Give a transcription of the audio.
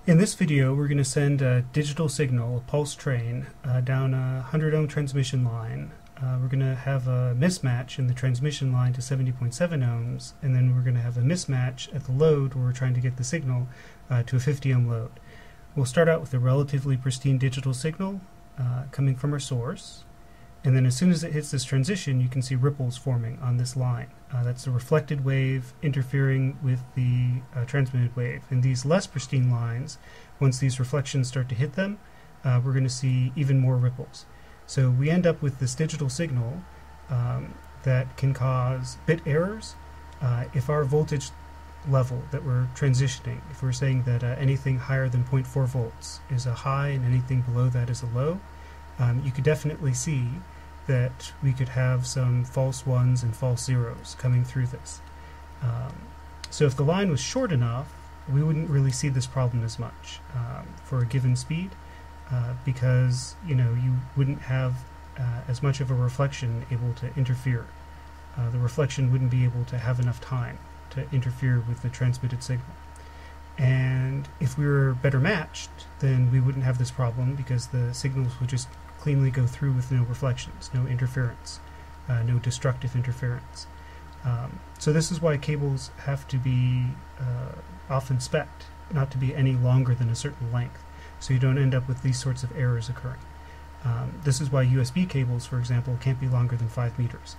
In this video, we're going to send a digital signal, a pulse train, down a 100 ohm transmission line. We're going to have a mismatch in the transmission line to 70.7 ohms, and then we're going to have a mismatch at the load where we're trying to get the signal to a 50 ohm load. We'll start out with a relatively pristine digital signal coming from our source, and then as soon as it hits this transition, you can see ripples forming on this line. That's the reflected wave interfering with the transmitted wave. In these less pristine lines, once these reflections start to hit them, we're going to see even more ripples. So we end up with this digital signal that can cause bit errors if our voltage level that we're transitioning, if we're saying that anything higher than 0.4 volts is a high and anything below that is a low, you could definitely see that we could have some false ones and false zeros coming through this. So if the line was short enough, we wouldn't really see this problem as much for a given speed because you wouldn't have as much of a reflection able to interfere. The reflection wouldn't be able to have enough time to interfere with the transmitted signal. And if we were better matched, then we wouldn't have this problem because the signals would just cleanly go through with no reflections, no interference, no destructive interference. So this is why cables have to be often spec'd, not to be any longer than a certain length, so you don't end up with these sorts of errors occurring. This is why USB cables, for example, can't be longer than 5 meters.